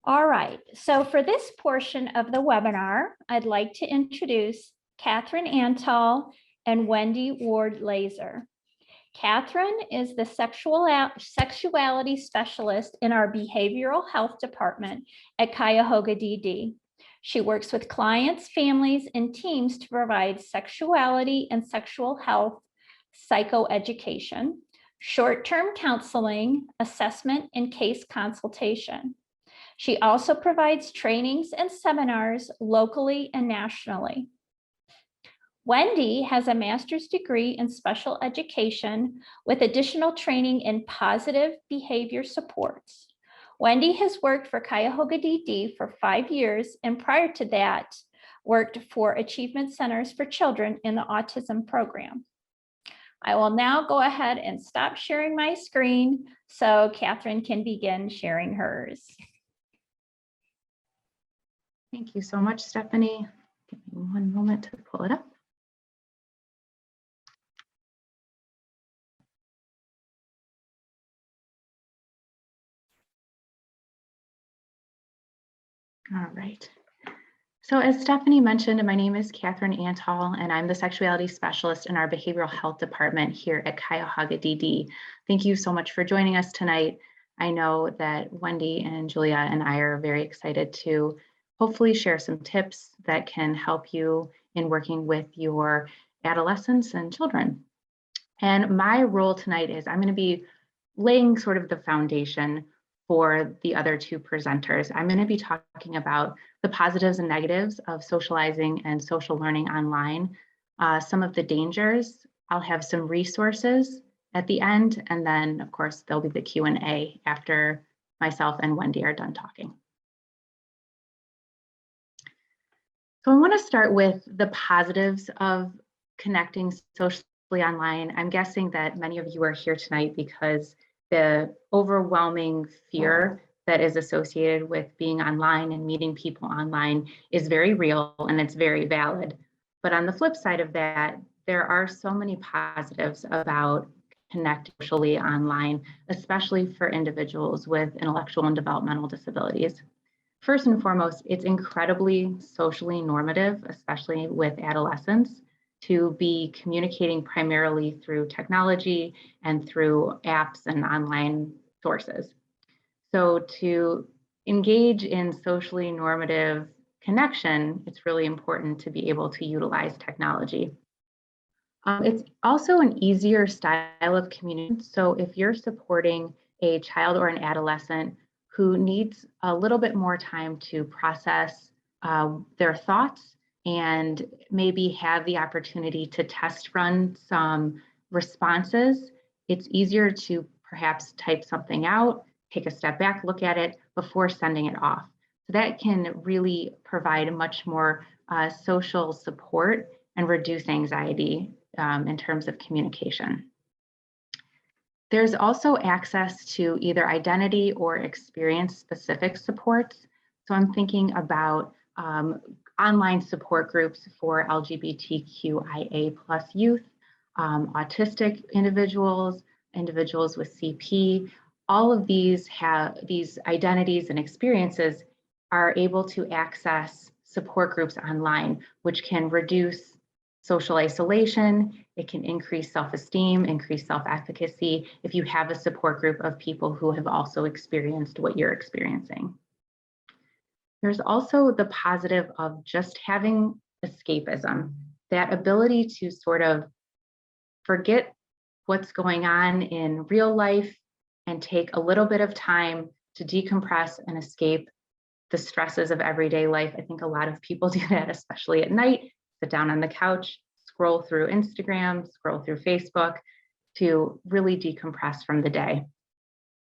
All right, so for this portion of the webinar, I'd like to introduce Catherine Antal and Wendy Ward-Laser. Catherine is the sexuality specialist in our behavioral health department at Cuyahoga DD. She works with clients, families, and teams to provide sexuality and sexual health psychoeducation, short-term counseling, assessment, and case consultation. She also provides trainings and seminars locally and nationally. Wendy has a master's degree in special education with additional training in positive behavior supports. Wendy has worked for Cuyahoga DD for 5 years, and prior to that, worked for Achievement Centers for Children in the Autism Program. I will now go ahead and stop sharing my screen so Catherine can begin sharing hers. Thank you so much, Stephanie. Give me one moment to pull it up. All right. So as Stephanie mentioned, my name is Catherine Antal, and I'm the sexuality specialist in our behavioral health department here at Cuyahoga DD. Thank you so much for joining us tonight. I know that Wendy and Julia and I are very excited to hopefully share some tips that can help you in working with your adolescents and children. And my role tonight is I'm going to be laying sort of the foundation for the other two presenters. I'm going to be talking about the positives and negatives of socializing and social learning online, some of the dangers. I'll have some resources at the end, and then of course there'll be the Q&A after myself and Wendy are done talking. So I want to start with the positives of connecting socially online. I'm guessing that many of you are here tonight because the overwhelming fear that is associated with being online and meeting people online is very real and it's very valid. But on the flip side of that, there are so many positives about connecting socially online, especially for individuals with intellectual and developmental disabilities. First and foremost, it's incredibly socially normative, especially with adolescents, to be communicating primarily through technology and through apps and online sources. So to engage in socially normative connection, it's really important to be able to utilize technology. It's also an easier style of communication. So if you're supporting a child or an adolescent who needs a little bit more time to process their thoughts and maybe have the opportunity to test run some responses, it's easier to perhaps type something out, take a step back, look at it before sending it off. So that can really provide much more social support and reduce anxiety in terms of communication. There's also access to either identity or experience-specific supports. So I'm thinking about online support groups for LGBTQIA+ youth, autistic individuals, individuals with CP. All of these identities and experiences are able to access support groups online, which can reduce social isolation. It can increase self-esteem, increase self-efficacy if you have a support group of people who have also experienced what you're experiencing. There's also the positive of just having escapism, that ability to sort of forget what's going on in real life and take a little bit of time to decompress and escape the stresses of everyday life. I think a lot of people do that, especially at night. Sit down on the couch, scroll through Instagram, scroll through Facebook to really decompress from the day.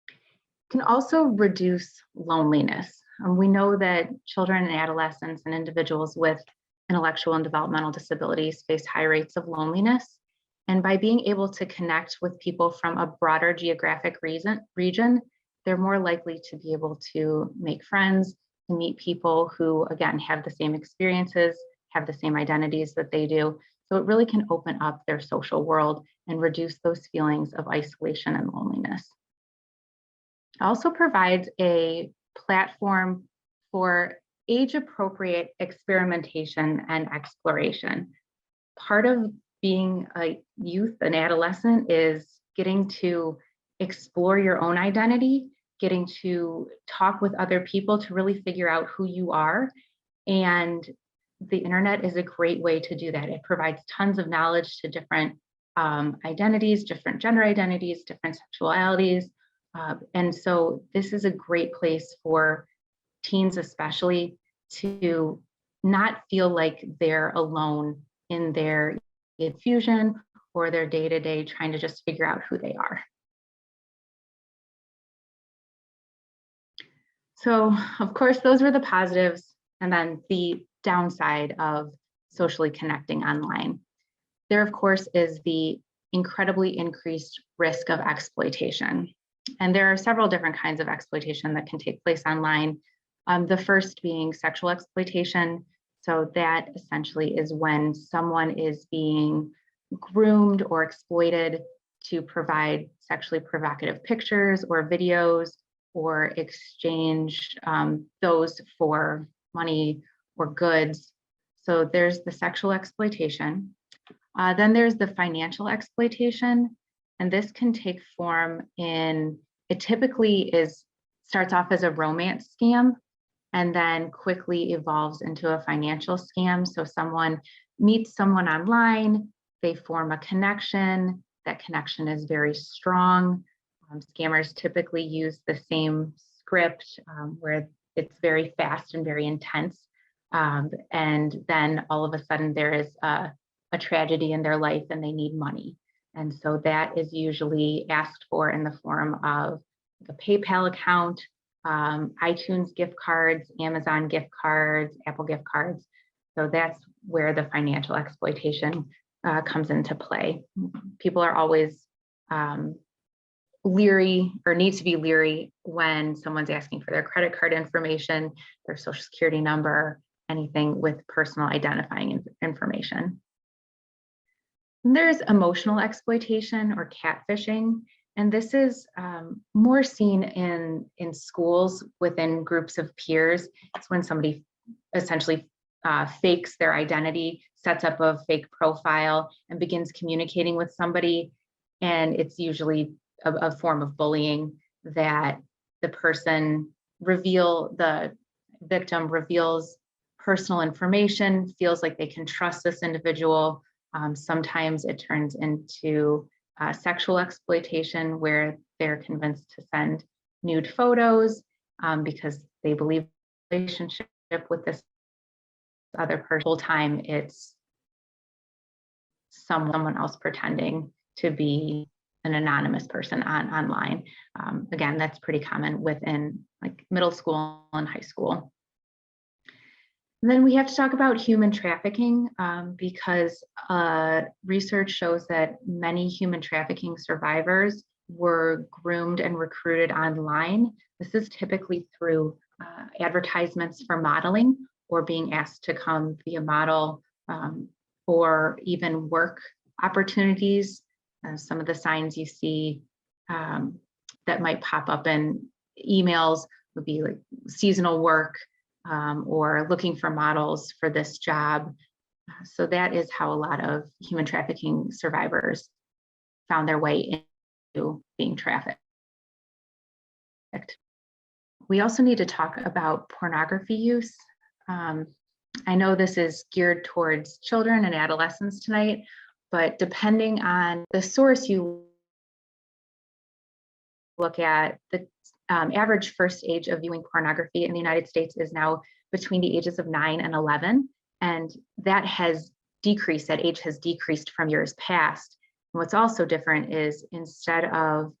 It can also reduce loneliness. We know that children and adolescents and individuals with intellectual and developmental disabilities face high rates of loneliness. And by being able to connect with people from a broader geographic region, they're more likely to be able to make friends, to meet people who, again, have the same experiences, have the same identities that they do. So it really can open up their social world and reduce those feelings of isolation and loneliness. It also provides a platform for age-appropriate experimentation and exploration. Part of being a youth, an adolescent, is getting to explore your own identity, getting to talk with other people to really figure out who you are. And the internet is a great way to do that. It provides tons of knowledge to different identities, different gender identities, different sexualities. And so this is a great place for teens especially to not feel like they're alone in their infusion or their day-to-day trying to just figure out who they are. So of course, those were the positives, and then the downside of socially connecting online. There, of course, is the incredibly increased risk of exploitation. And there are several different kinds of exploitation that can take place online. The first being sexual exploitation. So that essentially is when someone is being groomed or exploited to provide sexually provocative pictures or videos, or exchange those for money or goods. So there's the sexual exploitation. Then there's the financial exploitation, and this can take form in, it typically starts off as a romance scam and then quickly evolves into a financial scam. So someone meets someone online, they form a connection, that connection is very strong. Scammers typically use the same script where it's very fast and very intense. And then all of a sudden there is a tragedy in their life and they need money. And so that is usually asked for in the form of a PayPal account, iTunes gift cards, Amazon gift cards, Apple gift cards. So that's where the financial exploitation comes into play. People are always leery, or need to be leery, when someone's asking for their credit card information, their social security number, anything with personal identifying information. And there's emotional exploitation or catfishing, and this is more seen in schools within groups of peers. It's when somebody essentially fakes their identity, sets up a fake profile, and begins communicating with somebody, and it's usually a form of bullying that the victim reveals personal information, feels like they can trust this individual. Sometimes it turns into sexual exploitation, where they're convinced to send nude photos because they believe the relationship with this other person. Whole time it's someone else pretending to be an anonymous person online. Again, that's pretty common within like middle school and high school. And then we have to talk about human trafficking because research shows that many human trafficking survivors were groomed and recruited online. This is typically through advertisements for modeling, or being asked to come be a model, or even work opportunities. Some of the signs you see that might pop up in emails would be like seasonal work, or looking for models for this job. So that is how a lot of human trafficking survivors found their way into being trafficked. We also need to talk about pornography use. I know this is geared towards children and adolescents tonight, but depending on the source you look at, the average first age of viewing pornography in the United States is now between the ages of 9 and 11. And that has decreased, that age has decreased from years past. And what's also different is, instead of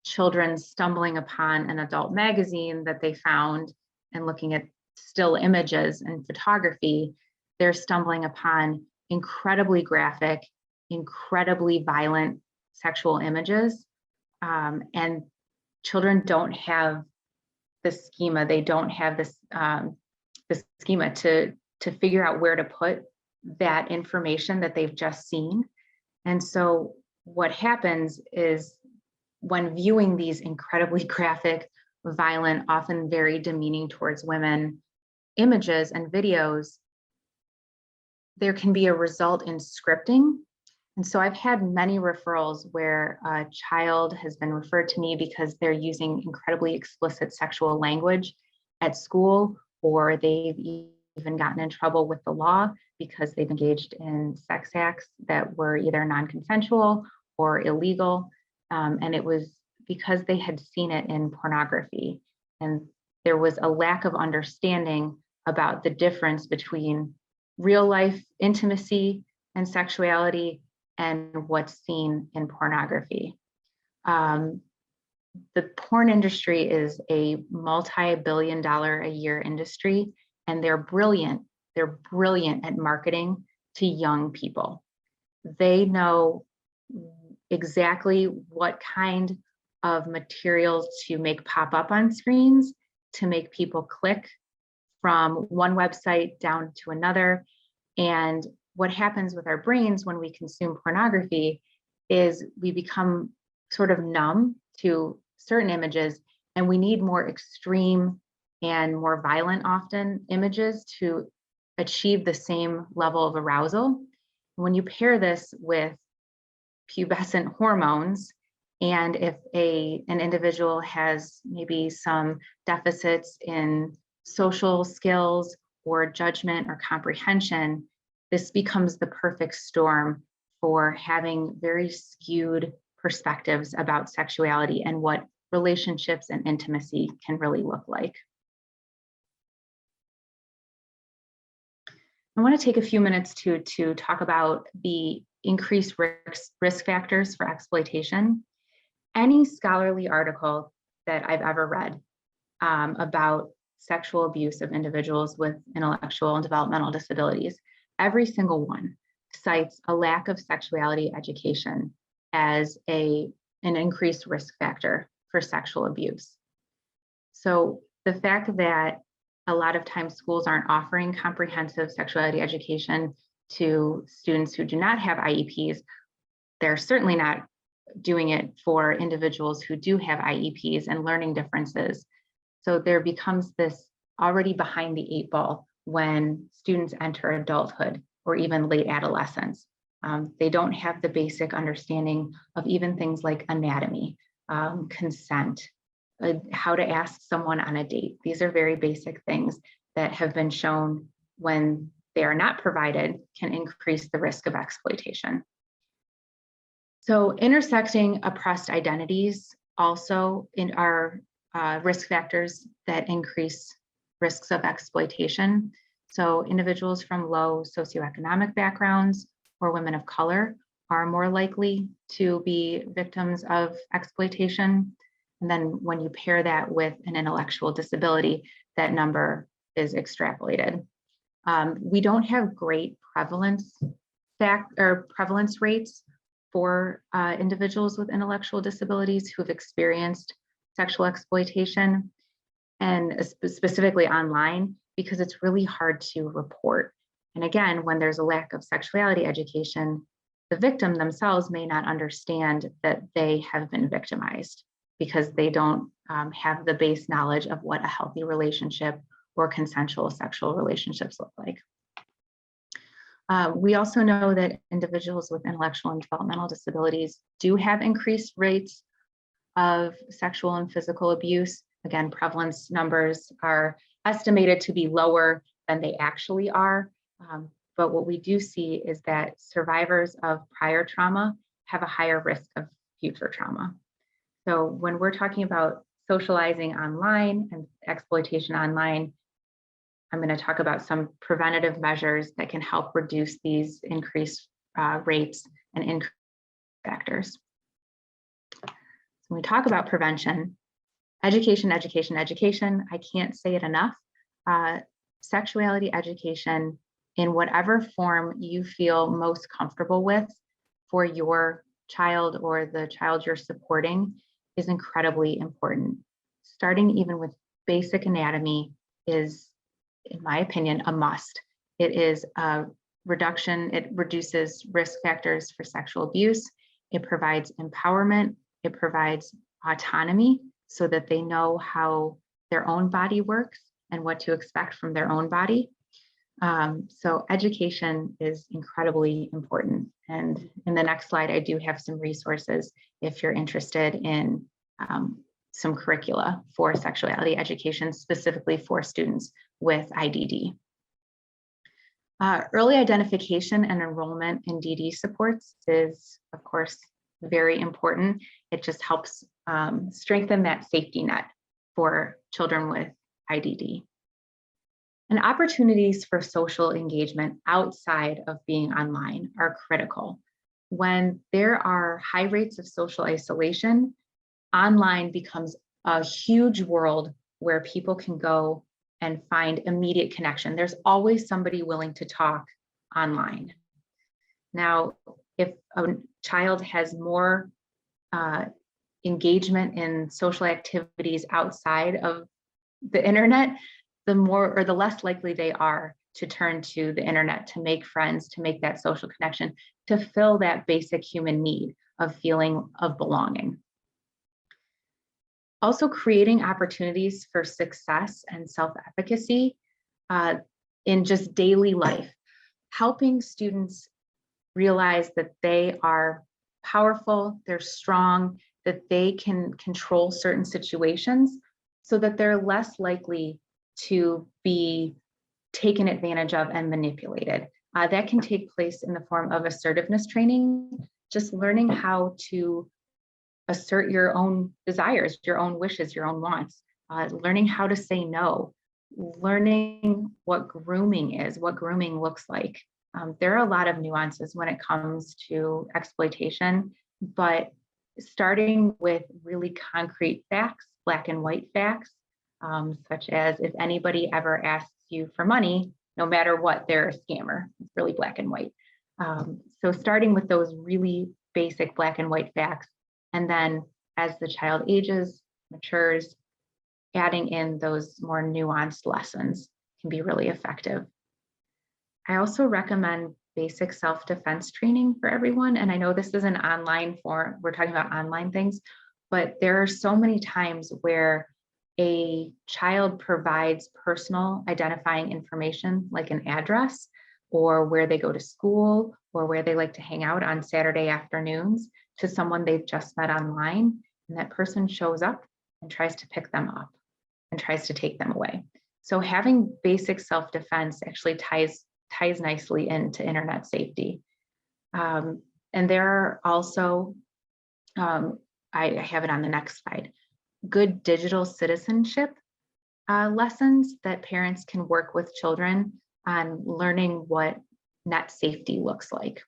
children stumbling upon an adult magazine that they found and looking at still images and photography, they're stumbling upon incredibly graphic, incredibly violent sexual images. And children don't have the schema. They don't have this schema to figure out where to put that information that they've just seen. And so what happens is, when viewing these incredibly graphic, violent, often very demeaning towards women images and videos, there can be a result in scripting. And so I've had many referrals where a child has been referred to me because they're using incredibly explicit sexual language at school, or they've even gotten in trouble with the law because they've engaged in sex acts that were either non-consensual or illegal. And it was because they had seen it in pornography. And there was a lack of understanding about the difference between real life intimacy and sexuality and what's seen in pornography. The porn industry is a multi-billion-dollar a year industry, and they're brilliant. They're brilliant at marketing to young people. They know exactly what kind of materials to make pop up on screens to make people click from one website down to another. And what happens with our brains when we consume pornography is we become sort of numb to certain images, and we need more extreme and more violent often images to achieve the same level of arousal. When you pair this with pubescent hormones, and if an individual has maybe some deficits in social skills or judgment or comprehension, this becomes the perfect storm for having very skewed perspectives about sexuality and what relationships and intimacy can really look like. I want to take a few minutes to talk about the increased risk factors for exploitation. Any scholarly article that I've ever read about sexual abuse of individuals with intellectual and developmental disabilities, every single one cites a lack of sexuality education as an increased risk factor for sexual abuse. So the fact that a lot of times schools aren't offering comprehensive sexuality education to students who do not have IEPs, they're certainly not doing it for individuals who do have IEPs and learning differences. So there becomes this already behind the eight ball when students enter adulthood or even late adolescence. They don't have the basic understanding of even things like anatomy, consent, how to ask someone on a date. These are very basic things that have been shown when they are not provided can increase the risk of exploitation. So intersecting oppressed identities also are risk factors that increase risks of exploitation. So individuals from low socioeconomic backgrounds or women of color are more likely to be victims of exploitation. And then when you pair that with an intellectual disability, that number is extrapolated. We don't have great prevalence rates for individuals with intellectual disabilities who have experienced sexual exploitation, and specifically online, because it's really hard to report. And again, when there's a lack of sexuality education, the victim themselves may not understand that they have been victimized because they don't have the base knowledge of what a healthy relationship or consensual sexual relationships look like. We also know that individuals with intellectual and developmental disabilities do have increased rates of sexual and physical abuse. Again, prevalence numbers are estimated to be lower than they actually are. But what we do see is that survivors of prior trauma have a higher risk of future trauma. So when we're talking about socializing online and exploitation online, I'm going to talk about some preventative measures that can help reduce these increased rates and increased factors. So when we talk about prevention, education, education, education, I can't say it enough. Sexuality education in whatever form you feel most comfortable with for your child or the child you're supporting is incredibly important. Starting even with basic anatomy is, in my opinion, a must. It is a reduction, it reduces risk factors for sexual abuse, it provides empowerment, it provides autonomy so that they know how their own body works and what to expect from their own body. So education is incredibly important. And in the next slide, I do have some resources if you're interested in some curricula for sexuality education, specifically for students with IDD. Early identification and enrollment in DD supports is, of course, very important. It just helps strengthen that safety net for children with IDD. And opportunities for social engagement outside of being online are critical. When there are high rates of social isolation, online becomes a huge world where people can go and find immediate connection. There's always somebody willing to talk online. Now, if a child has more engagement in social activities outside of the internet, the more or the less likely they are to turn to the internet to make friends, to make that social connection, to fill that basic human need of feeling of belonging. Also creating opportunities for success and self-efficacy in just daily life, helping students realize that they are powerful, they're strong, that they can control certain situations so that they're less likely to be taken advantage of and manipulated. That can take place in the form of assertiveness training, just learning how to assert your own desires, your own wishes, your own wants, learning how to say no, learning what grooming is, what grooming looks like. There are a lot of nuances when it comes to exploitation, but starting with really concrete facts, black and white facts, such as if anybody ever asks you for money, no matter what, they're a scammer. It's really black and white. So starting with those really basic black and white facts, and then as the child ages, matures, adding in those more nuanced lessons can be really effective. I also recommend basic self-defense training for everyone. And I know this is an online form, we're talking about online things, but there are so many times where a child provides personal identifying information like an address or where they go to school or where they like to hang out on Saturday afternoons to someone they've just met online, and that person shows up and tries to pick them up and tries to take them away. So having basic self-defense actually ties nicely into internet safety. And there are also, I have it on the next slide, good digital citizenship lessons that parents can work with children on learning what net safety looks like.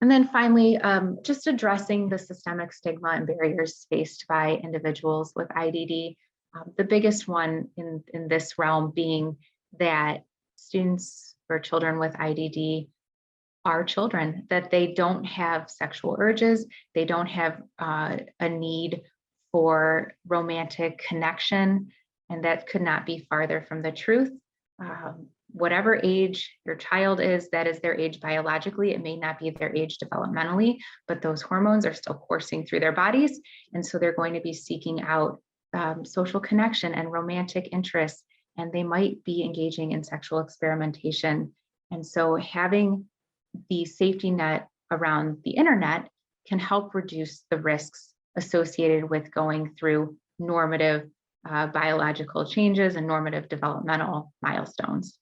And then finally, just addressing the systemic stigma and barriers faced by individuals with IDD. The biggest one in this realm being that students or children with IDD are children, that they don't have sexual urges, they don't have a need for romantic connection, and that could not be farther from the truth. Whatever age your child is, that is their age biologically. It may not be their age developmentally, but those hormones are still coursing through their bodies. And so they're going to be seeking out social connection and romantic interests, and they might be engaging in sexual experimentation. And so having the safety net around the internet can help reduce the risks associated with going through normative biological changes and normative developmental milestones.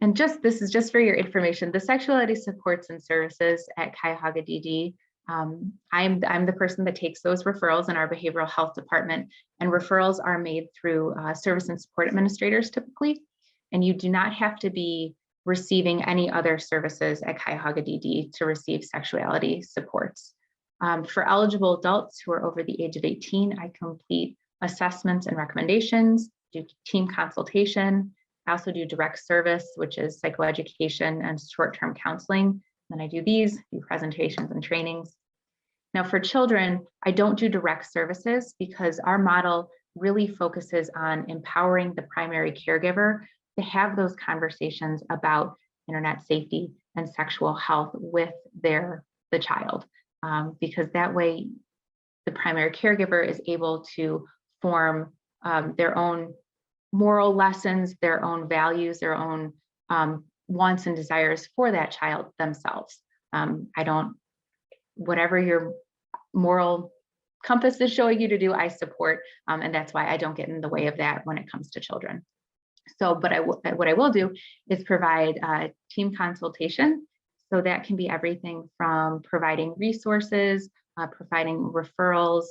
And this is just for your information, the sexuality supports and services at Cuyahoga DD. I'm the person that takes those referrals in our behavioral health department, and referrals are made through service and support administrators typically, and you do not have to be receiving any other services at Cuyahoga DD to receive sexuality supports. For eligible adults who are over the age of 18, I complete assessments and recommendations, do team consultation. I also do direct service, which is psychoeducation and short-term counseling. Then I do presentations and trainings. Now for children, I don't do direct services because our model really focuses on empowering the primary caregiver to have those conversations about internet safety and sexual health with the child. because that way the primary caregiver is able to form their own moral lessons, their own values, their own wants and desires for that child themselves. Whatever your moral compass is showing you to do, I support, and that's why I don't get in the way of that when it comes to children. So, but what I will do is provide team consultation. So that can be everything from providing resources, providing referrals,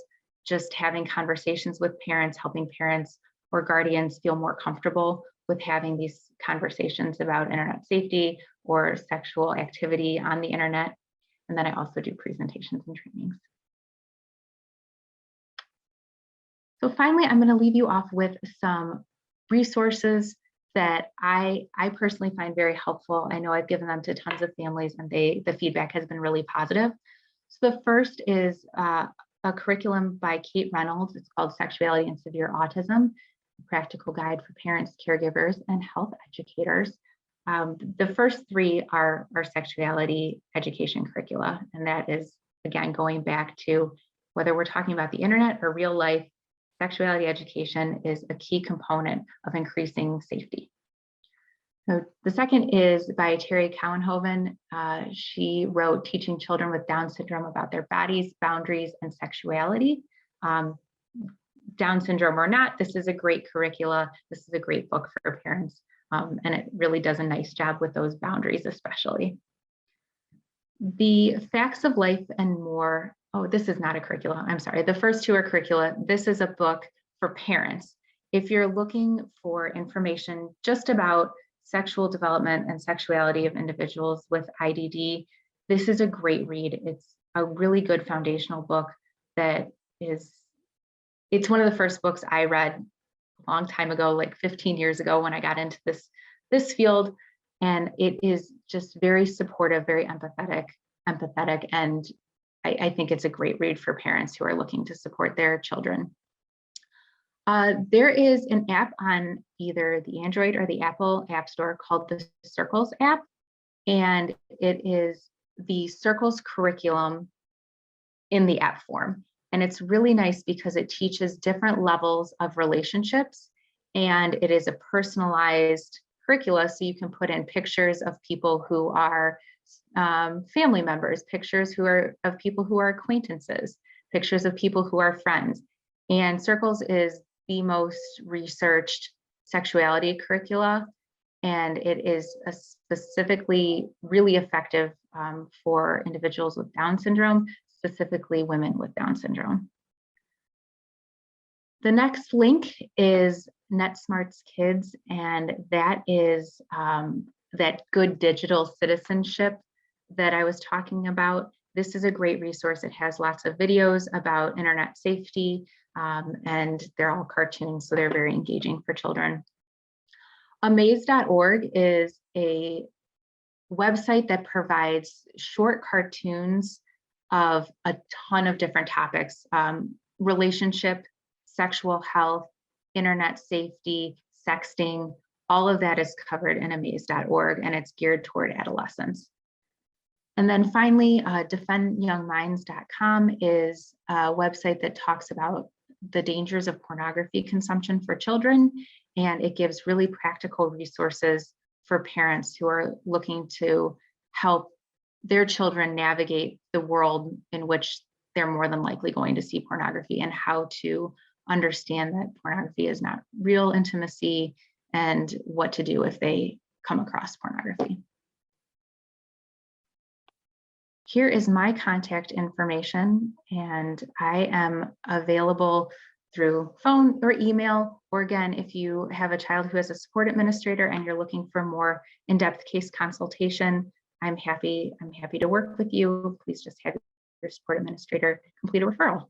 just having conversations with parents, helping parents or guardians feel more comfortable with having these conversations about internet safety or sexual activity on the internet. And then I also do presentations and trainings. So finally, I'm going to leave you off with some resources that I personally find very helpful. I know I've given them to tons of families and the feedback has been really positive. So the first is a curriculum by Kate Reynolds. It's called Sexuality and Severe Autism, a practical guide for parents, caregivers, and health educators. The first three are sexuality education curricula. And that is, again, going back to whether we're talking about the internet or real life, sexuality education is a key component of increasing safety. So the second is by Terry Cowenhoven. She wrote Teaching Children with Down Syndrome About Their Bodies, Boundaries, and Sexuality. Down syndrome or not, this is a great curricula. This is a great book for parents, and it really does a nice job with those boundaries, especially. The Facts of Life and More. Oh, this is not a curricula. I'm sorry. The first two are curricula. This is a book for parents. If you're looking for information just about sexual development and sexuality of individuals with IDD, this is a great read. It's a really good foundational book that it's one of the first books I read a long time ago, like 15 years ago when I got into this field. And it is just very supportive, very empathetic, and I think it's a great read for parents who are looking to support their children. There is an app on either the Android or the Apple App Store called the Circles app, and it is the Circles curriculum in the app form. And it's really nice because it teaches different levels of relationships, and it is a personalized curricula, so you can put in pictures of people who are family members, pictures of people who are acquaintances, pictures of people who are friends. And Circles is the most researched sexuality curricula, and it is specifically really effective for individuals with Down syndrome, specifically women with Down syndrome. The next link is NetSmarts Kids, and that is that good digital citizenship that I was talking about. This is a great resource. It has lots of videos about internet safety, and they're all cartoons, so they're very engaging for children. Amaze.org is a website that provides short cartoons of a ton of different topics: relationship, sexual health, internet safety, sexting. All of that is covered in amaze.org, and it's geared toward adolescents. And then finally, defendyoungminds.com is a website that talks about the dangers of pornography consumption for children, and it gives really practical resources for parents who are looking to help their children navigate the world in which they're more than likely going to see pornography, and how to understand that pornography is not real intimacy, and what to do if they come across pornography. Here is my contact information, and I am available through phone or email, or again, if you have a child who has a support administrator and you're looking for more in-depth case consultation, I'm happy to work with you. Please just have your support administrator complete a referral.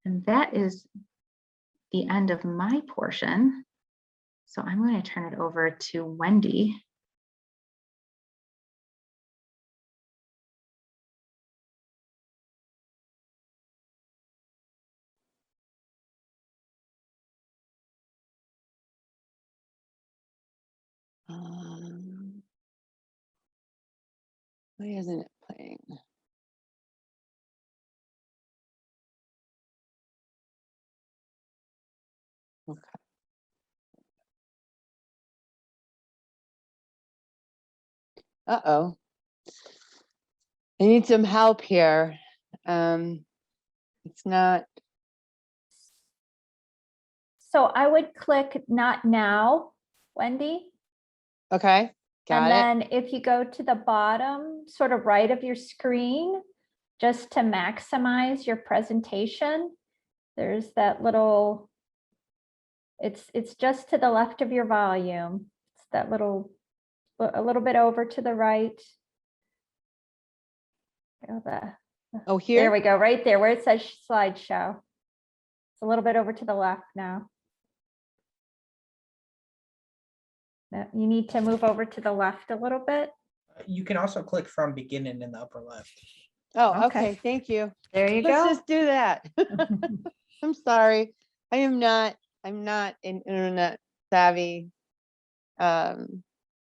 And that is the end of my portion. So I'm going to turn it over to Wendy. Why isn't it playing? Uh-oh. I need some help here. It's not, So I would click not now, Wendy. okay, And got it. then if you go to the bottom, sort of right of your screen, just to maximize your presentation, there's that little, it's just to the left of your volume. It's that little, a little bit over to the right. Oh, There here? we go, right there where it says slideshow. It's a little bit over to the left now. You need to move over to the left a little bit. You can also click from beginning in the upper left. Oh, Okay. okay, thank you. There you Let's go. just do that. I'm sorry. I'm not an internet savvy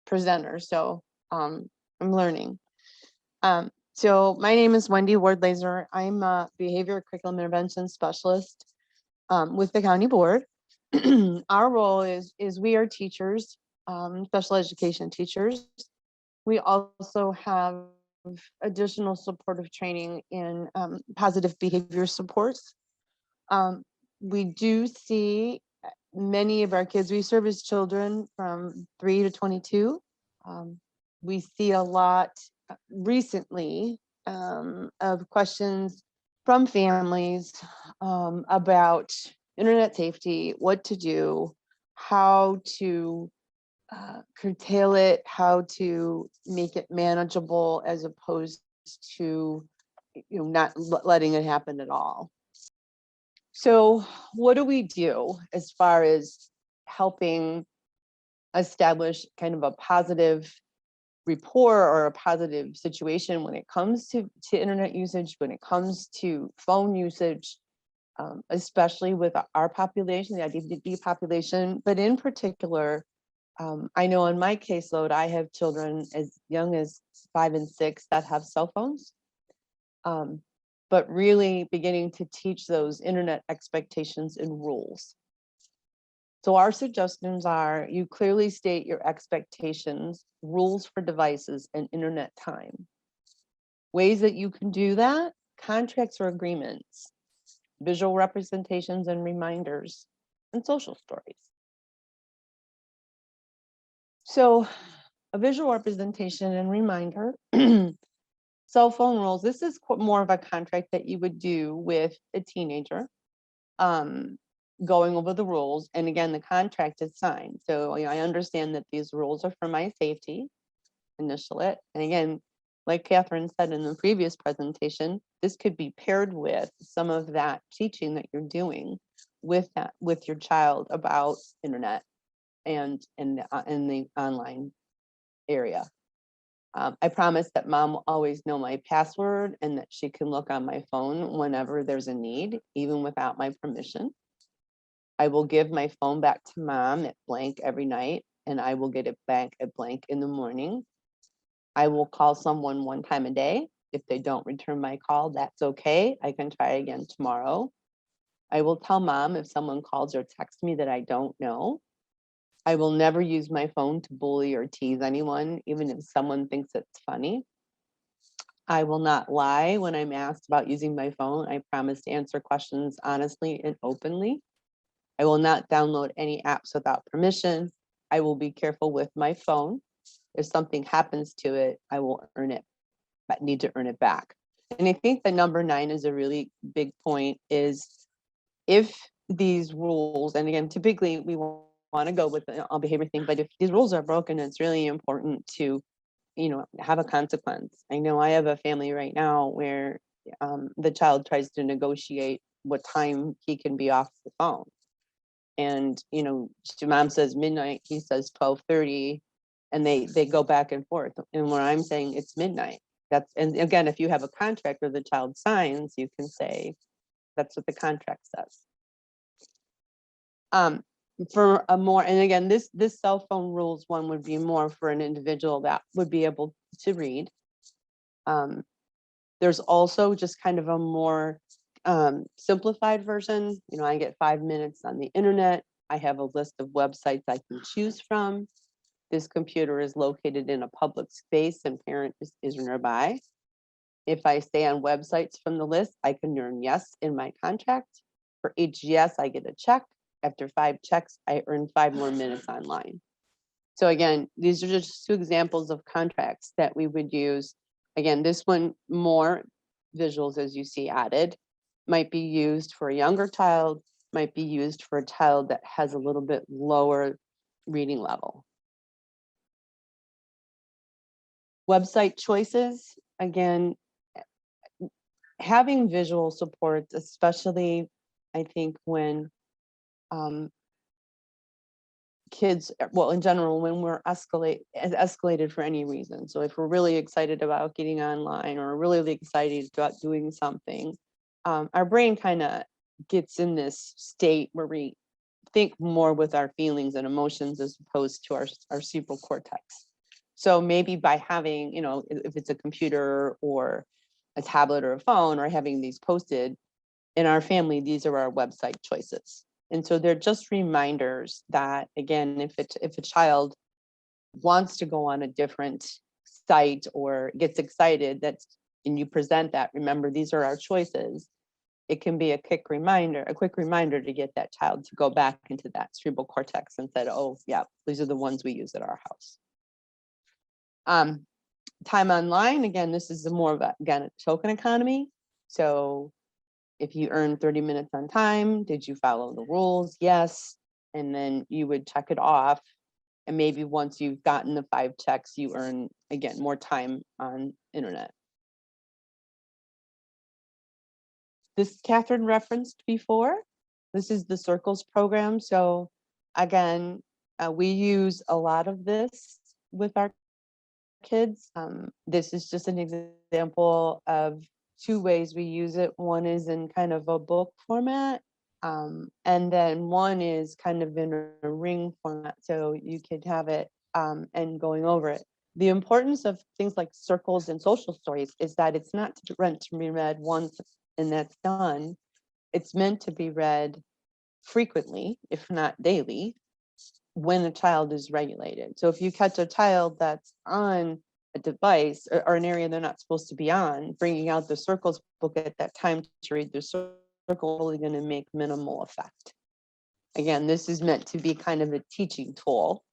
presenter, so I'm learning. So my name is Wendy Ward Laser. I'm a behavior curriculum intervention specialist with the county board. Our role is we are teachers, special education teachers. We also have additional supportive training in positive behavior supports. We do see many of our kids, we service children from 3 to 22. We see a lot recently of questions from families about internet safety, what to do, how to curtail it, how to make it manageable as opposed to not letting it happen at all. So what do we do as far as helping establish kind of a positive rapport or a positive situation when it comes to internet usage, when it comes to phone usage, especially with our population, the IDD population, but in particular, I know in my caseload, I have children as young as 5 and 6 that have cell phones. But really beginning to teach those internet expectations and rules. So our suggestions are you clearly state your expectations, rules for devices and internet time. Ways that you can do that, contracts or agreements, visual representations and reminders, and social stories. So a visual representation and reminder, cell phone rules, this is more of a contract that you would do with a teenager, going over the rules. And again, the contract is signed. So I understand that these rules are for my safety, initial it. And again, like Catherine said in the previous presentation, this could be paired with some of that teaching that you're doing with your child about internet and in the online area. I promise that mom will always know my password and that she can look on my phone whenever there's a need, even without my permission. I will give my phone back to mom at blank every night, and I will get it back at blank in the morning. I will call someone 1 time a day. If they don't return my call, that's okay. I can try again tomorrow. I will tell mom if someone calls or texts me that I don't know. I will never use my phone to bully or tease anyone, even if someone thinks it's funny. I will not lie when I'm asked about using my phone. I promise to answer questions honestly and openly. I will not download any apps without permission. I will be careful with my phone. If something happens to it, I will earn it, but need to earn it back. And I think the number 9 is a really big point is if these rules, and again, typically we want to go with the all behavior thing, but if these rules are broken, it's really important to, have a consequence. I know I have a family right now where the child tries to negotiate what time he can be off the phone. And, mom says midnight, he says 12:30, and they go back and forth. And where I'm saying it's midnight. And again, if you have a contract where the child signs, you can say that's what the contract says. For a more, and again, this cell phone rules one would be more for an individual that would be able to read. There's also just kind of a more simplified version. I get 5 minutes on the internet. I have a list of websites I can choose from. this computer is located in a public space and parent is nearby. If I stay on websites from the list, I can earn yes in my contract. For each yes, I get a check. After 5 checks, I earn 5 more minutes online. So again, these are just 2 examples of contracts that we would use. Again, this one more visuals, as you see added, might be used for a younger child, might be used for a child that has a little bit lower reading level. Website choices, again, having visual support, especially I think when kids, well, in general, when we're escalated for any reason. So if we're really excited about getting online or really excited about doing something, our brain kind of gets in this state where we think more with our feelings and emotions as opposed to our cerebral cortex. So maybe by having, you know, if it's a computer or a tablet or a phone, or having these posted in our family, these are our website choices. And so they're just reminders that, again, if a child wants to go on a different site or gets excited, and you present that, remember, these are our choices. It can be a quick reminder to get that child to go back into that cerebral cortex and said, oh yeah, these are the ones we use at our house. Time online, again, this is more of a token economy. So if you earn 30 minutes on time, did you follow the rules? Yes. And then you would check it off. And maybe once you've gotten the 5 checks, you earn, again, more time on internet. This Catherine referenced before. This is the Circles program. So again, we use a lot of this with our kids. This is just an example of 2 ways we use it. One is in kind of a book format, and then one is kind of in a ring format, so you could have it and going over it. The importance of things like circles and social stories is that it's not meant to be read once and that's done. It's meant to be read frequently, if not daily, when a child is regulated. So if you catch a child that's on a device or an area they're not supposed to be on, bringing out the Circles book at that time to read the circle is only going to make minimal effect. Again, this is meant to be kind of a teaching tool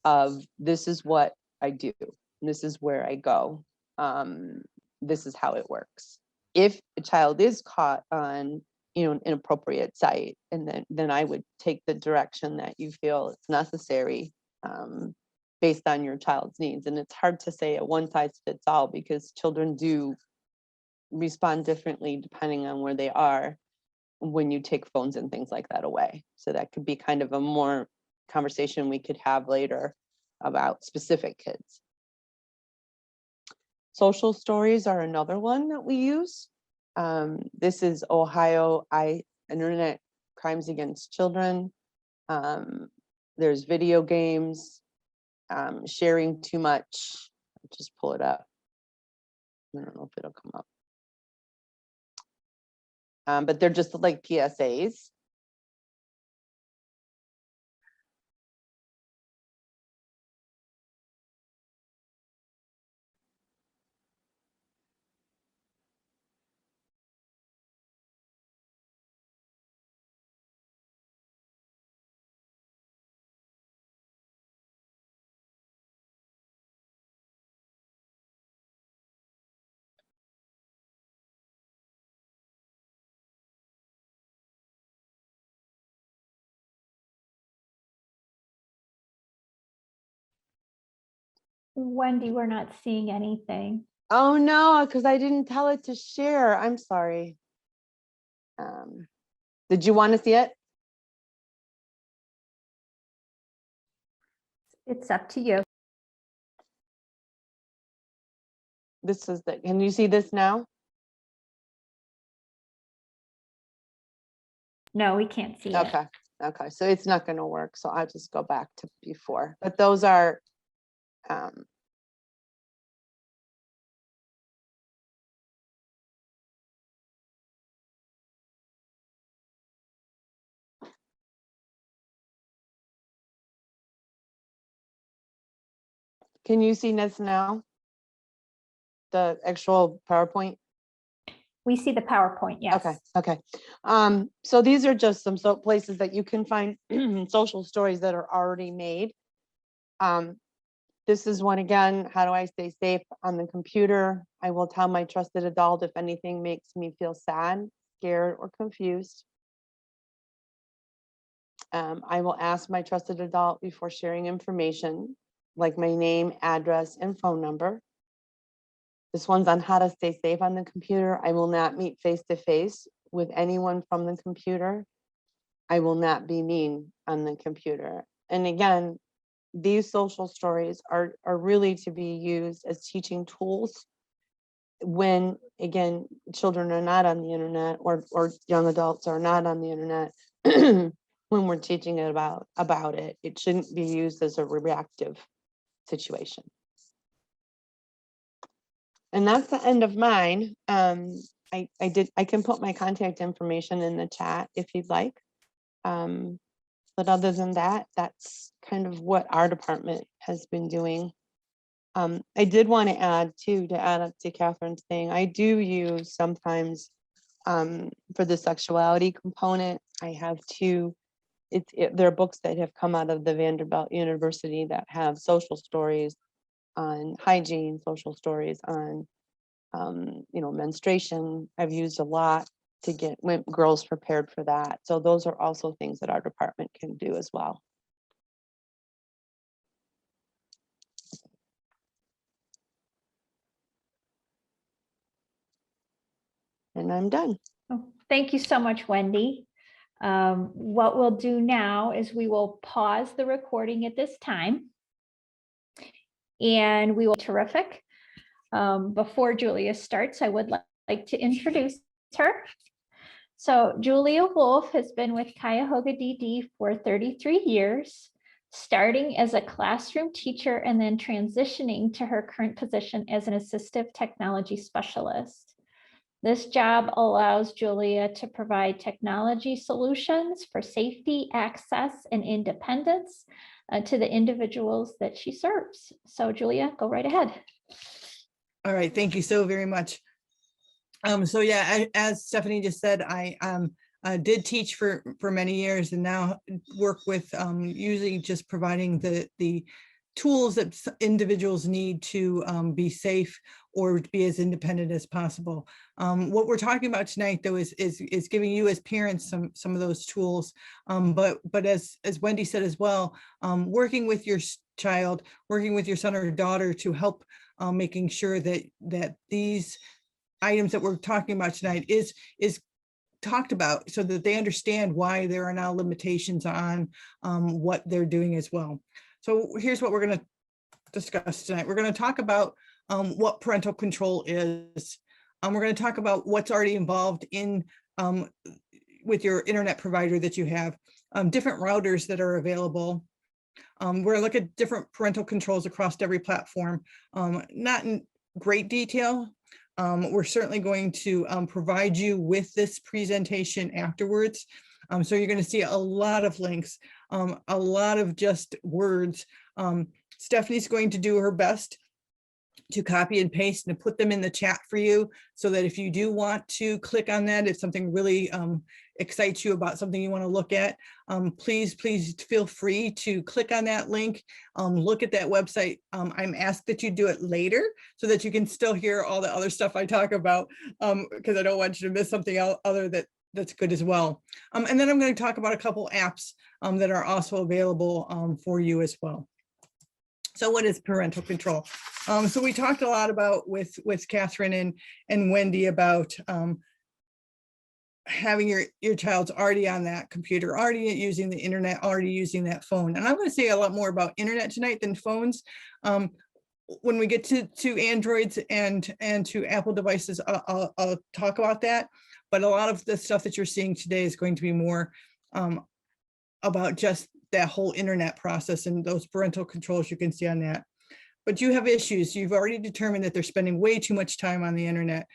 of this is what I do, this is where I go, this is how it works. If a child is caught on, you know, an inappropriate site, and then I would take the direction that you feel it's necessary based on your child's needs. And it's hard to say a one size fits all because children do respond differently depending on where they are when you take phones and things like that away. So that could be kind of a more conversation we could have later about specific kids. Social stories are another one that we use. This is Ohio Internet Crimes Against Children. There's video games, sharing too much. Just pull it up. I don't know if it'll come up. But they're just like PSAs. Wendy, we're not seeing anything. Oh no, because I didn't tell it to share. I'm sorry. Did you want to see it? It's up to you. This is the, can you see this now? No, we can't see it. Okay. Okay. So it's not going to work. So I'll just go back to before. But those are Can you see this now? The actual PowerPoint? We see the PowerPoint, yes. Okay. So these are just some places that you can find social stories that are already made. This is one again, how do I stay safe on the computer? I will tell my trusted adult if anything makes me feel sad, scared, or confused. I will ask my trusted adult before sharing information, like my name, address, and phone number. This one's on how to stay safe on the computer. I will not meet face-to-face with anyone from the computer. I will not be mean on the computer. And again, these social stories are really to be used as teaching tools when, again, children are not on the internet or young adults are not on the internet. When we're teaching it about it, it shouldn't be used as a reactive situation. And that's the end of mine. I can put my contact information in the chat if you'd like. But other than that, that's kind of what our department has been doing. I did want to add too, to add up to Catherine's thing, I do use sometimes for the sexuality component, I have two, there are books that have come out of the Vanderbilt University that have social stories on hygiene, social stories on menstruation. I've used a lot to get girls prepared for that. So those are also things that our department can do as well. And I'm done. Oh, thank you so much, Wendy. What we'll do now is we will pause the recording at this time. And we will terrific. Before Julia starts, I would like to introduce her. So Julia Wolf has been with Cuyahoga DD for 33 years, starting as a classroom teacher and then transitioning to her current position as an assistive technology specialist. This job allows Julia to provide technology solutions for safety, access, and independence to the individuals that she serves. So Julia, go right ahead. All right, thank you so very much. So yeah, as Stephanie just said, I did teach for many years and now work with usually just providing the tools that individuals need to be safe or to be as independent as possible. What we're talking about tonight, though, is giving you as parents some of those tools. But as Wendy said as well, working with your child, working with your son or daughter to help making sure that these items that we're talking about tonight is talked about so that they understand why there are now limitations on what they're doing as well. So here's what we're going to discuss tonight. We're going to talk about what parental control is. We're going to talk about what's already involved in with your internet provider that you have, different routers that are available. We're going to look at different parental controls across every platform, not in great detail. We're certainly going to provide you with this presentation afterwards. So you're going to see a lot of links, a lot of just words. Stephanie's going to do her best to copy and paste and put them in the chat for you so that if you do want to click on that, if something really excites you about something you want to look at, please feel free to click on that link, look at that website. I'm asked that you do it later so that you can still hear all the other stuff I talk about, because I don't want you to miss something else other that's good as well. And then I'm going to talk about a couple apps that are also available for you as well. So what is parental control? So we talked a lot about with Catherine and Wendy about having your child's already on that computer, already using the internet, already using that phone. And I'm going to say a lot more about internet tonight than phones. When we get to Androids and to Apple devices, I'll talk about that. But a lot of the stuff that you're seeing today is going to be more about just that whole internet process and those parental controls you can see on that. But you have issues. You've already determined that they're spending way too much time on the internet.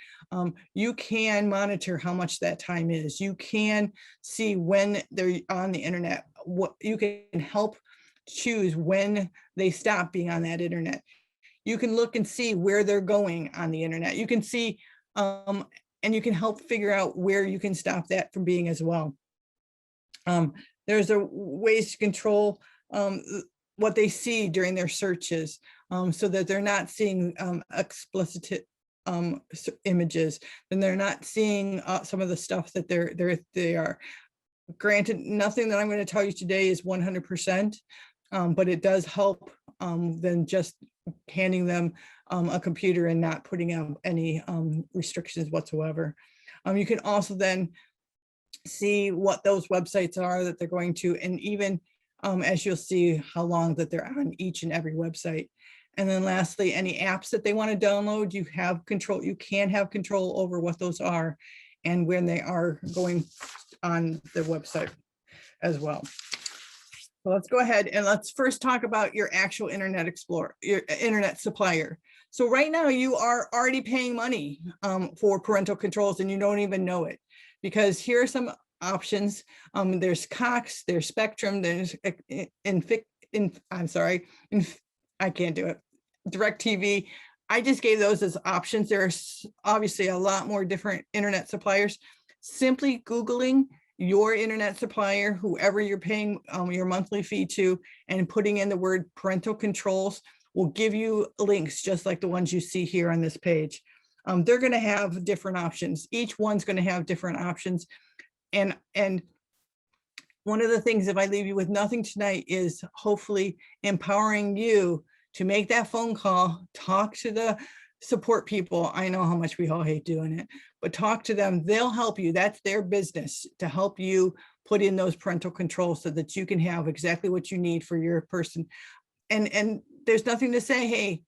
You can monitor how much that time is. You can see when they're on the internet. What you can help choose when they stop being on that internet. You can look and see where they're going on the internet. You can see, and you can help figure out where you can stop that from being as well. There's a ways to control what they see during their searches, so that they're not seeing explicit images, and they're not seeing some of the stuff that they are. Granted, nothing that I'm going to tell you today is 100%, but it does help than just handing them a computer and not putting out any restrictions whatsoever. You can also then see what those websites are that they're going to, and even as you'll see how long that they're on each and every website. And then lastly, any apps that they want to download, you can have control over what those are and when they are going on the website as well. So let's go ahead and let's first talk about your actual Internet Explorer, your internet supplier. So right now you are already paying money for parental controls and you don't even know it, because here are some options. There's Cox, there's Spectrum, there's I can't do it. DirecTV. I just gave those as options. There's obviously a lot more different internet suppliers. Simply Googling your internet supplier, whoever you're paying your monthly fee to, and putting in the word parental controls will give you links just like the ones you see here on this page. They're going to have different options. Each one's going to have different options. And one of the things, if I leave you with nothing tonight, is hopefully empowering you to make that phone call, talk to the support people. I know how much we all hate doing it, but talk to them. They'll help you. That's their business, to help you put in those parental controls so that you can have exactly what you need for your person. And there's nothing to say, hey,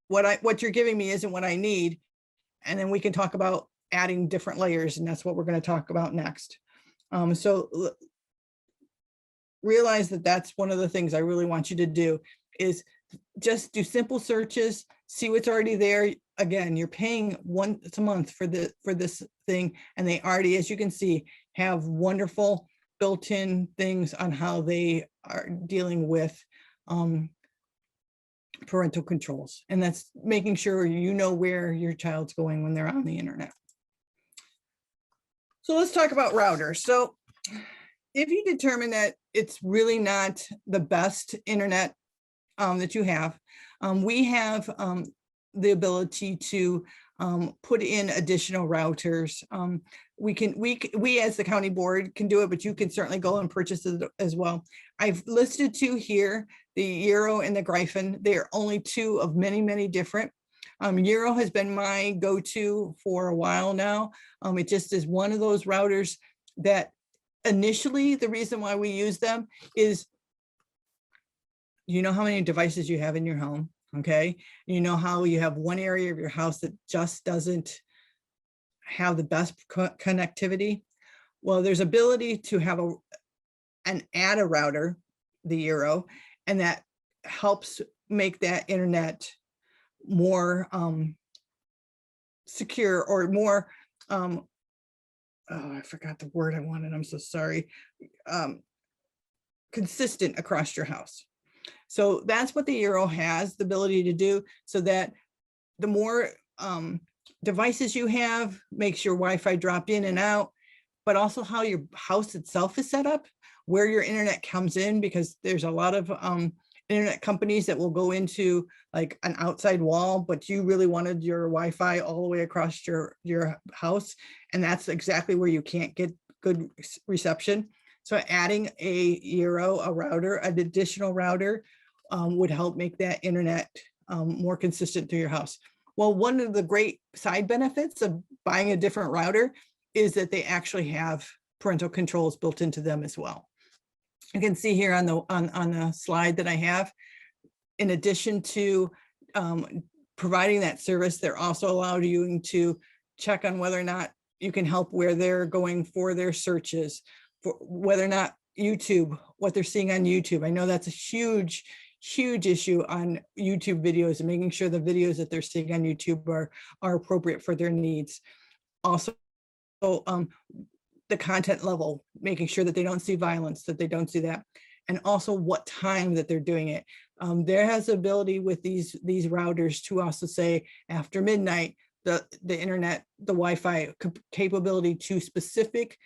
what you're giving me isn't what I need. And then we can talk about adding different layers, and that's what we're going to talk about next. So realize that that's one of the things I really want you to do, is just do simple searches, see what's already there. Again, you're paying once a month for this thing, and they already, as you can see, have wonderful built-in things on how they are dealing with parental controls. And that's making sure you know where your child's going when they're on the internet. So let's talk about routers. So if you determine that it's really not the best internet that you have, we have the ability to put in additional routers. We as the county board can do it, but you can certainly go and purchase it as well. I've listed two here, the Euro and the Gryphon. They are only two of many, many different. Euro has been my go-to for a while now. It just is one of those routers that initially, the reason why we use them is, you know how many devices you have in your home, okay? You know how you have one area of your house that just doesn't have the best connectivity? Well, there's ability to have add a router, the Euro, and that helps make that internet more secure, or more, oh, I forgot the word I wanted, I'm so sorry, consistent across your house. So that's what the Euro has the ability to do, so that the more devices you have makes your Wi-Fi drop in and out, but also how your house itself is set up, where your internet comes in, because there's a lot of internet companies that will go into like an outside wall, but you really wanted your Wi-Fi all the way across your house, and that's exactly where you can't get good reception. So adding a Euro, a router, an additional router would help make that internet more consistent through your house. Well, one of the great side benefits of buying a different router is that they actually have parental controls built into them as well. You can see here on the slide that I have, in addition to providing that service, they're also allowing you to check on whether or not you can help where they're going for their searches, for whether or not YouTube, what they're seeing on YouTube. I know that's a huge issue on YouTube videos, and making sure the videos that they're seeing on YouTube are appropriate for their needs. Also, the content level, making sure that they don't see violence, that they don't see that. and also what time that they're doing it. There has the ability with these routers to also say after midnight, the internet, the Wi-Fi capability to specific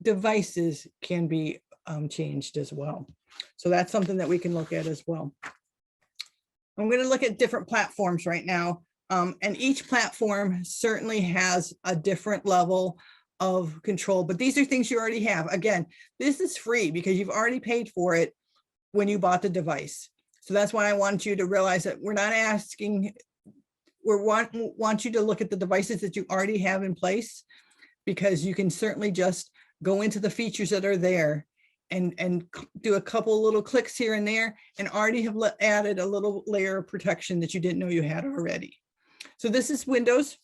devices can be changed as well. So that's something that we can look at as well. I'm going to look at different platforms right now. And each platform certainly has a different level of control, but these are things you already have. Again, this is free because you've already paid for it when you bought the device. So that's why I want you to realize that we're not asking, we want you to look at the devices that you already have in place, because you can certainly just go into the features that are there and do a couple little clicks here and there and already have added a little layer of protection that you didn't know you had already. So this is Windows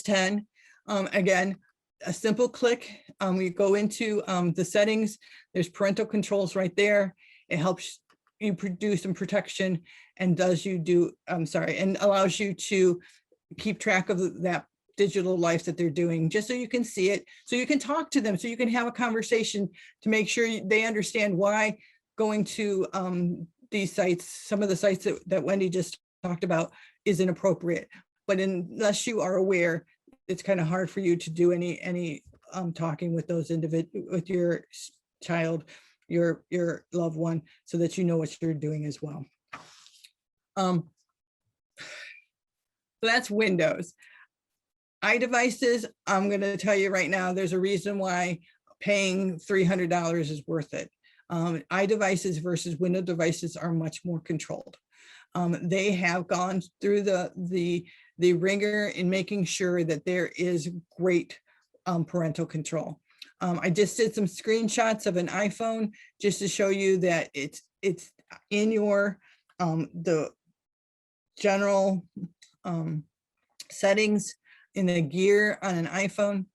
10. Again, a simple click. We go into the settings. There's parental controls right there. It helps you do some protection and and allows you to keep track of that digital life that they're doing, just so you can see it, so you can talk to them, so you can have a conversation to make sure they understand why going to these sites, some of the sites that Wendy just talked about, is inappropriate. But unless you are aware, it's kind of hard for you to do any talking with those with your child, your loved one, so that you know what you're doing as well. So that's Windows. iDevices, I'm going to tell you right now, there's a reason why paying $300 is worth it. iDevices versus Windows devices are much more controlled. They have gone through the ringer in making sure that there is great parental control. I just did some screenshots of an iPhone just to show you that it's in your the general settings in the gear on an iPhone.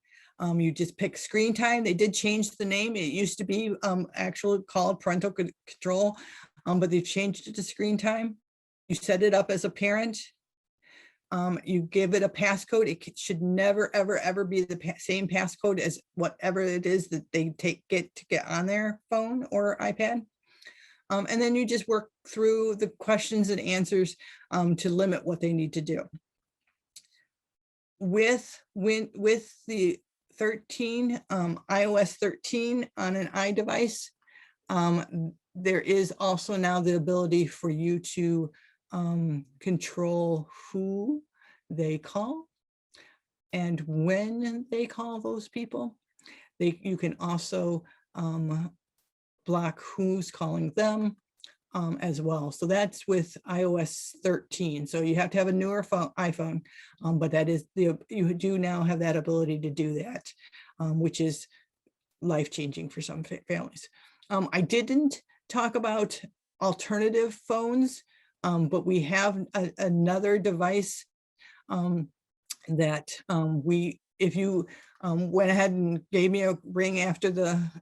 You just pick screen time. They did change the name. It used to be actually called parental control, but they've changed it to screen time. You set it up as a parent. You give it a passcode. It should never, ever be the same passcode as whatever it is that they get on their phone or iPad. And then you just work through the questions and answers to limit what they need to do. With the 13, iOS 13 on an iDevice, there is also now the ability for you to control who they call and when they call those people. You can also block who's calling them as well. So that's with iOS 13. So you have to have a newer iPhone, but that is you do now have that ability to do that, which is life-changing for some families. I didn't talk about alternative phones, but we have another device that if you went ahead and gave me a ring after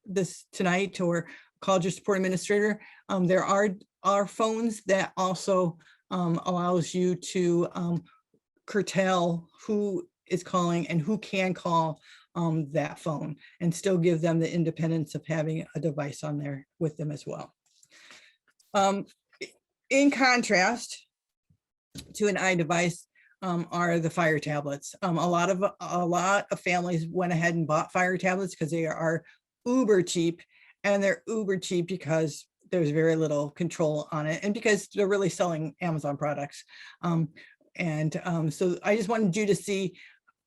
this tonight or called your support administrator, there are phones that also allows you to curtail who is calling and who can call that phone, and still give them the independence of having a device on there with them as well. In contrast to an iDevice are the Fire tablets. A lot of families went ahead and bought Fire tablets because they are uber cheap, and they're uber cheap because there's very little control on it, and because they're really selling Amazon products. So I just wanted you to see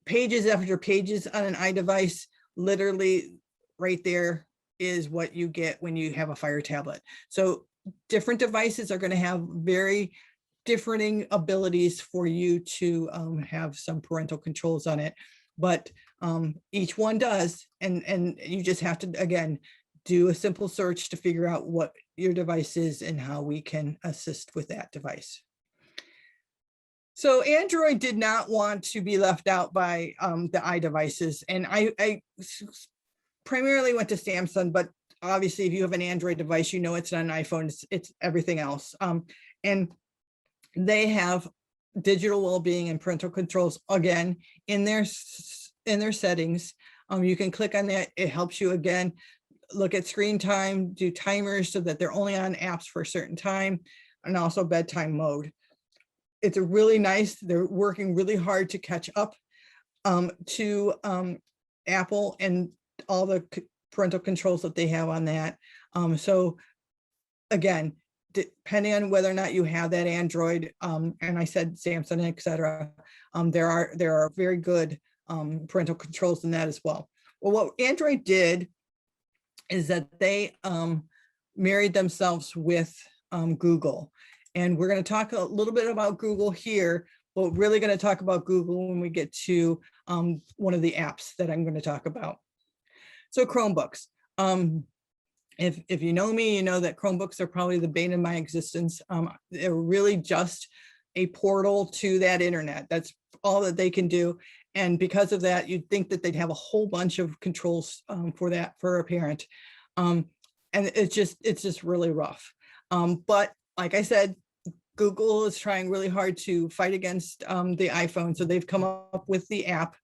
pages after pages on an iDevice. Literally right there is what you get when you have a Fire tablet. So different devices are going to have very differing abilities for you to have some parental controls on it, but each one does, and you just have to, again, do a simple search to figure out what your device is and how we can assist with that device. So Android did not want to be left out by the iDevices, and I primarily went to Samsung, but obviously if you have an Android device, you know it's not an iPhone, it's everything else. And they have digital well-being and parental controls, again, in their settings. You can click on that. It helps you, again, look at screen time, do timers so that they're only on apps for a certain time, and also bedtime mode. It's a really nice, they're working really hard to catch up to Apple and all the parental controls that they have on that. So again, depending on whether or not you have that Android, and I said Samsung, etc., there are very good parental controls in that as well. Well, what Android did is that they married themselves with Google. And we're going to talk a little bit about Google here, but we're really going to talk about Google when we get to one of the apps that I'm going to talk about. So Chromebooks. If you know me, you know that Chromebooks are probably the bane of my existence. They're really just a portal to that internet. That's all that they can do. And because of that, you'd think that they'd have a whole bunch of controls for that for a parent. And it's just really rough. But like I said, Google is trying really hard to fight against the iPhone. So they've come up with the app.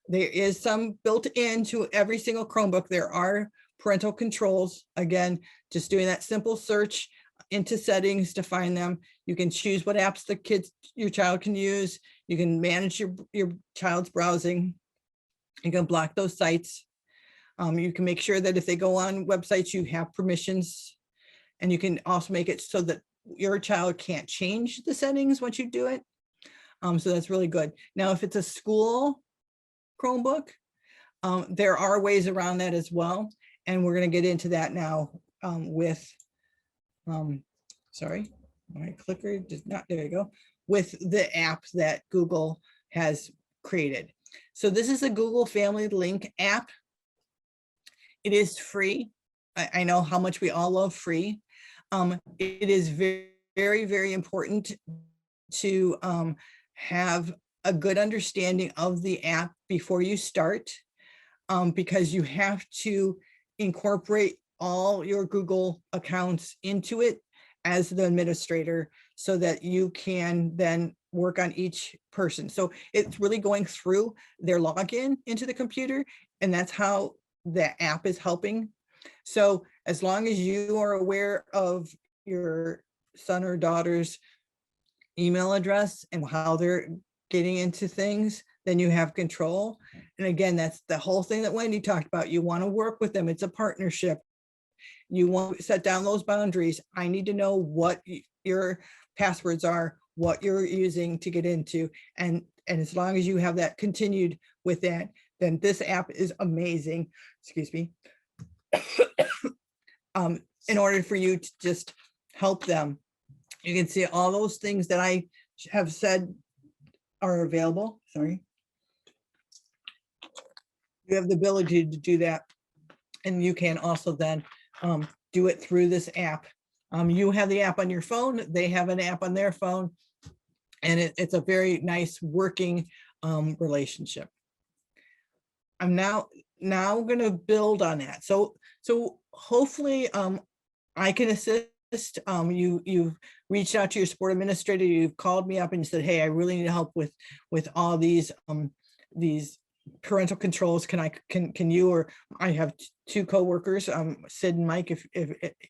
There is some built into every single Chromebook. There are parental controls. Again, just doing that simple search into settings to find them. You can choose what apps your child can use. You can manage your child's browsing. You can block those sites. You can make sure that if they go on websites, you have permissions. And you can also make it so that your child can't change the settings once you do it. So that's really good. Now, if it's a school Chromebook, there are ways around that as well. And we're going to get into that now with, sorry, my clicker did not, there you go, with the app that Google has created. So this is a Google Family Link app. It is free. I know how much we all love free. It is very, very important to have a good understanding of the app before you start, because you have to incorporate all your Google accounts into it as the administrator so that you can then work on each person. So it's really going through their login into the computer, and that's how the app is helping. So as long as you are aware of your son or daughter's email address and how they're getting into things, then you have control. And again, that's the whole thing that Wendy talked about. You want to work with them. It's a partnership. You want to set down those boundaries. I need to know what your passwords are, what you're using to get into. And as long as you have that continued with that, then this app is amazing. Excuse me. In order for you to just help them. You can see all those things that I have said are available. Sorry. You have the ability to do that. And you can also then do it through this app. You have the app on your phone. They have an app on their phone. And it's a very nice working relationship. I'm now going to build on that. So hopefully I can assist. You've reached out to your sport administrator. You've called me up and said, hey, I really need help with all these parental controls. Can you, or I have two coworkers, Sid and Mike, if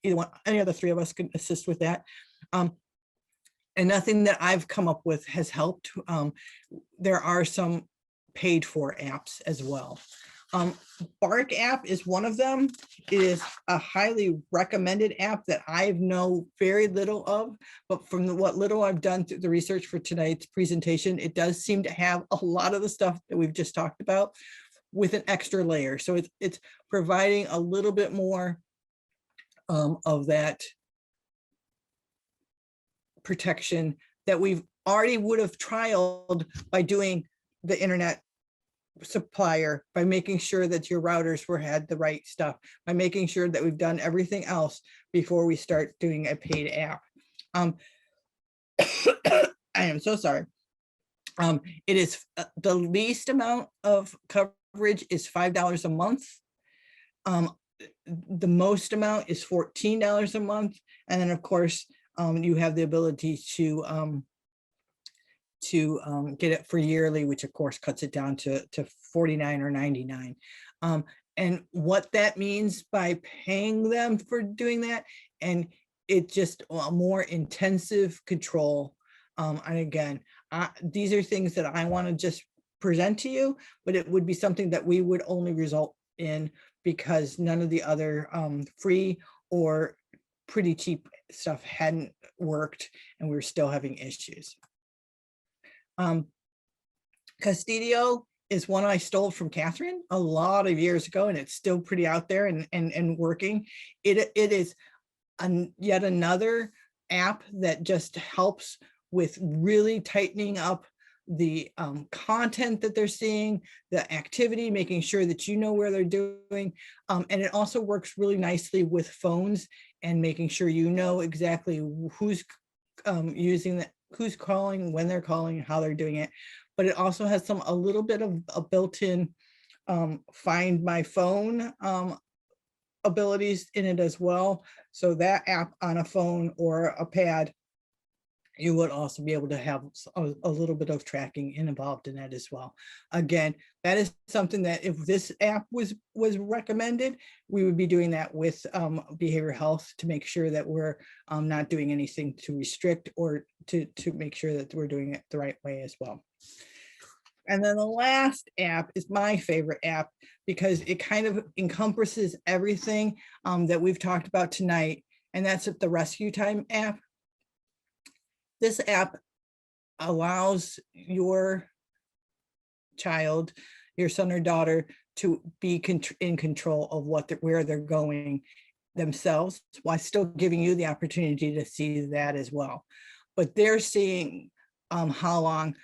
either one, any other three of us can assist with that. And nothing that I've come up with has helped. There are some paid for apps as well. Bark app is one of them. It is a highly recommended app that I know very little of, but from what little I've done through the research for tonight's presentation, it does seem to have a lot of the stuff that we've just talked about with an extra layer. So it's providing a little bit more of that protection that we've already would have trialed by doing the internet supplier, by making sure that your routers had the right stuff, by making sure that we've done everything else before we start doing a paid app. I am so sorry. It is the least amount of coverage is $5 a month. The most amount is $14 a month. And then of course, you have the ability to get it for yearly, which of course cuts it down to $49 or $99. and what that means by paying them for doing that. And it just a more intensive control. And again, these are things that I want to just present to you, but it would be something that we would only result in because none of the other free or pretty cheap stuff hadn't worked and we were still having issues. Custodio is one I stole from Catherine a lot of years ago, and it's still pretty out there and working. It is yet another app that just helps with really tightening up the content that they're seeing, the activity, making sure that you know where they're doing. And it also works really nicely with phones and making sure you know exactly who's using that, who's calling, when they're calling, how they're doing it. But it also has a little bit of a built-in find my phone abilities in it as well. So that app on a phone or a pad, you would also be able to have a little bit of tracking involved in that as well. Again, that is something that if this app was recommended, we would be doing that with behavioral health to make sure that we're not doing anything to restrict or to make sure that we're doing it the right way as well. And then the last app is my favorite app because it kind of encompasses everything that we've talked about tonight, and that's the Rescue Time app. This app allows your child, your son or daughter, to be in control of where they're going themselves, while still giving you the opportunity to see that as well. But they're seeing how long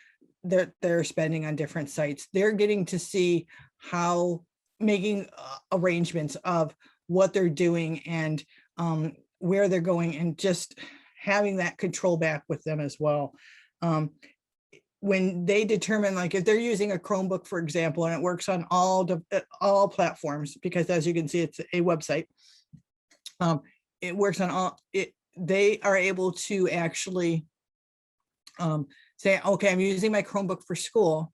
they're spending on different sites. They're getting to see how making arrangements of what they're doing and where they're going, and just having that control back with them as well. When they determine, like if they're using a Chromebook, for example, and it works on all platforms, because as you can see, it's a website. It works on all, they are able to actually say, okay, I'm using my Chromebook for school,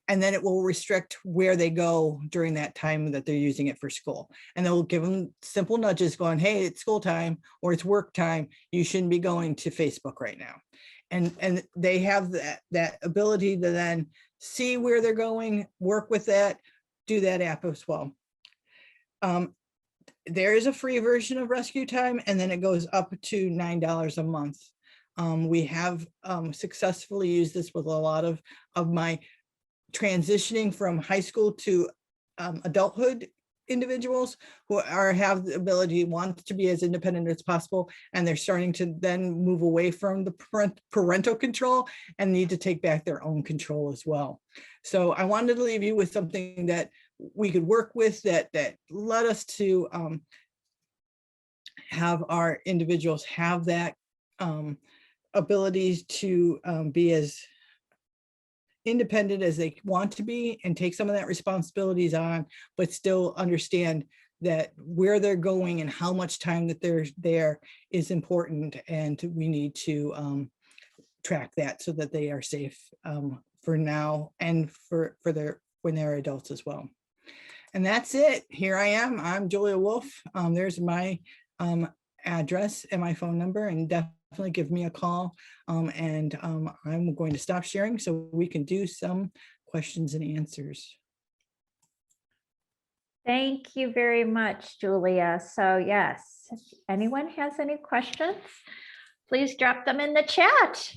and then it will restrict where they go during that time that they're using it for school. And they'll give them simple nudges going, hey, it's school time or it's work time. You shouldn't be going to Facebook right now. And they have that ability to then see where they're going, work with that, do that app as well. There is a free version of Rescue Time, and then it goes up to $9 a month. We have successfully used this with a lot of my transitioning from high school to adulthood individuals who have the ability, want to be as independent as possible, and they're starting to then move away from the parental control and need to take back their own control as well. So I wanted to leave you with something that we could work with that led us to have our individuals have that abilities to be as independent as they want to be and take some of that responsibilities on, but still understand that where they're going and how much time that they're there is important, and we need to track that so that they are safe for now and for when they're adults as well. And that's it. Here I am. I'm Julia Wolf. There's my address and my phone number, and definitely give me a call. And I'm going to stop sharing so we can do some questions and answers. Thank you very much, Julia. So yes, if anyone has any questions, please drop them in the chat.